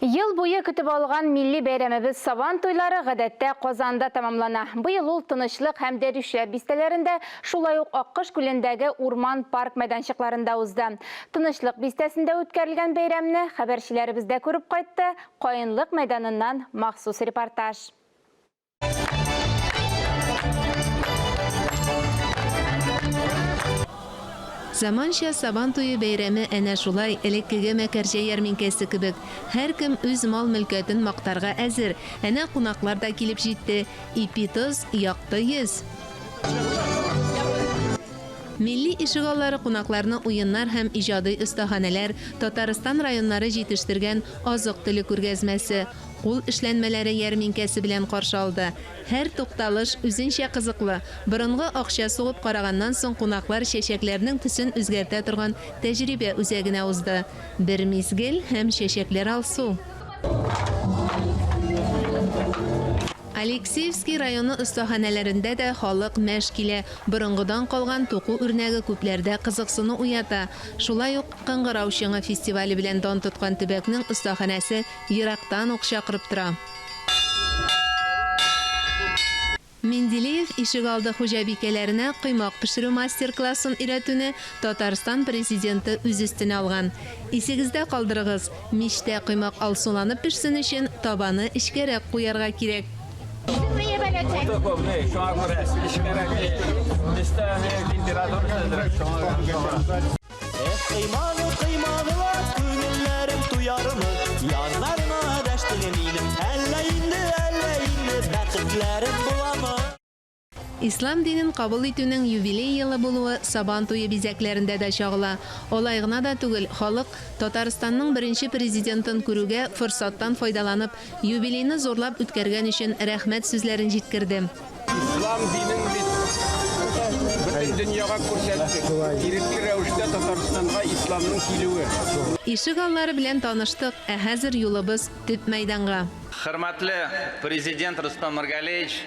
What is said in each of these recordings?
Ел буе көтіп алған милли бәйрәмебез Сабан туйлары гадәттә Казанда тамамлана. Быел ул тынычлык һәм Дәрүшә бистәләрендә, шулай ук Аккош күлендәге урман парк мәйданчыкларында узды. Тынычлык бистәсендә үткәрелгән бәйрәмне хәбәрчеләребез дә күреп кайтты. Каенлык мәйданыннан махсус репортаж. Заманча Сабан туйы бәйрәме әнә шулай элеккеге Мәкәрҗә ярминкәсе кебек. Һәркем үз мал-мөлкәтен мактарга әзер. Әнә кунаклар да килеп җитте. Ипи-тоз, якты йөз. Милли ишегаллары кунакларны уеннар һәм иҗади остаханәләр, Татарстан районнары җитештергән азык-төлек күргәзмәсе, кул эшләнмәләре ярминкәсе белән каршы алды. Һәр тукталыш үзенчә кызыклы. Борынгы акча сугып караганнан соң кунаклар чәчәкләрнең төсен үзгәртә торган тәҗрибә үзәгенә узды. Бер мизгел һәм чәчәкләр алсу. Алексеевский районы остаханәләрендә дә халык мәш килә. Борынгыдан калган туку үрнәге күпләрдә кызыксыну уята. Шулай ук Кыңгыраучыңы фестивале белән дан тоткан төбәкнең остаханәсе ерактан ук чакырып тора. Менделеев ишегалды хуҗабикәләренә кыймак пешерү мастер-классын өйрәтүне Татарстан президенты үз өстенә алган. Исегездә калдырыгыз, мичтә кыймак алсуланып пешсен өчен табаны эчкәрәк куярга кирәк. Ислам динен кабул итүнең юбилей елы булуы Сабан туйы бизәкләрендә дә чагыла. Алай гына да түгел, халык Татарстанның беренче президентын күрүгә форсаттан файдаланып, юбилейны зурлап үткәргән өчен рәхмәт сүзләрен җиткерде. Ислам динен бөтен дөньяга күрсәтте. Ирекле рәвештә Татарстанга исламның килүе. Ишегаллары белән таныштык, ә хәзер юлыбыз төп мәйданга. Хөрмәтле президент Рустам Миргалиевич,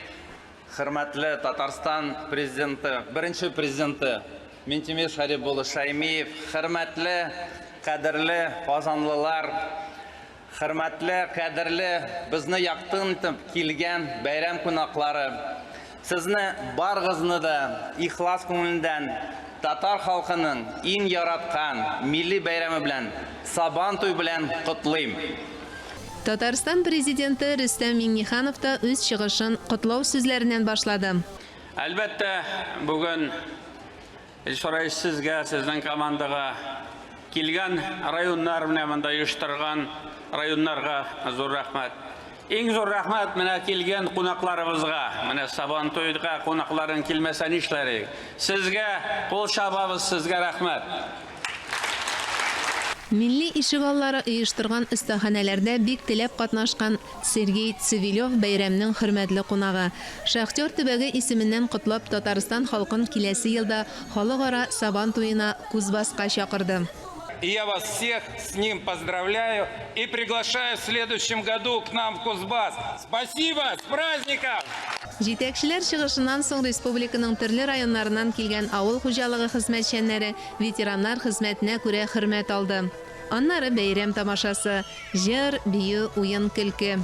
хөрмәтле Татарстан президенты, беренче президенты Минтимир Шарип улы Шаймиев, хөрмәтле, кадерле казанлылар, хөрмәтле, кадерле безне яктын итеп килгән бәйрәм кунаклары. Сезне барыгызны да ихлас күңелдән татар халкының иң яраткан милли бәйрәме белән, Сабан туй белән котлыйм. Татарстан президенты Рөстәм Миңнеханов та үз чыгышын котлау сүзләреннән башлады. Әлбәттә, бүген sizgə, сезнең командага килгән районнар менә монда оештырган районнарга зур рәхмәт. Иң зур рәхмәт менә килгән кунакларыбызга, менә Сабан туйга кунакларын килмәсә нишләрик. Сезгә кул чабабыз, сезгә рәхмәт. Милли ишегаллары оештырган остаханәләрдә бик теләп катнашкан Сергей Цивилев бәйрәмнең хөрмәтле кунагы. Шахтер төбәге исеменнән котлап Татарстан халкын киләсе елда халыкара Сабан туена Кузбасска чакырды. Я вас всех с ним поздравляю и приглашаю в следующем году к нам в Кузбасс. Спасибо, с праздником! Җитәкчеләр чыгышыннан соң республиканың төрле районнарыннан килгән авыл хуҗалыгы хезмәтчәннәре ветераннар хезмәтенә күрә хөрмәт алды. Аннары бәйрәм тамашасы, җыр, бию, уен, көлке.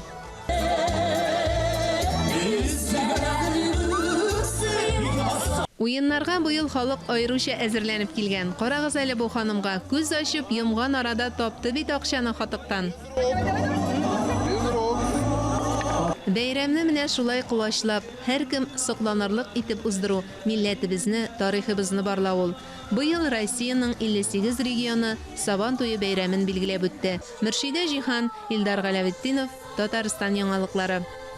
Уеннарга быел халык айруча әзерләнеп килгән. Карагыз әле бу ханымга, күз ачып йомган арада тапты бит акчаны хатыктан. Бәйрәмне менә шулай кулачлап, һәркем сокланырлык итеп уздыру, милләтебезне, тарихыбызны барлау. Быел Россиянең 58 регионы Сабан туйы бәйрәмен билгеләп үтте. Мөршидә Җиһан, Илдар Галәветдинов, Татарстан яңалыклары.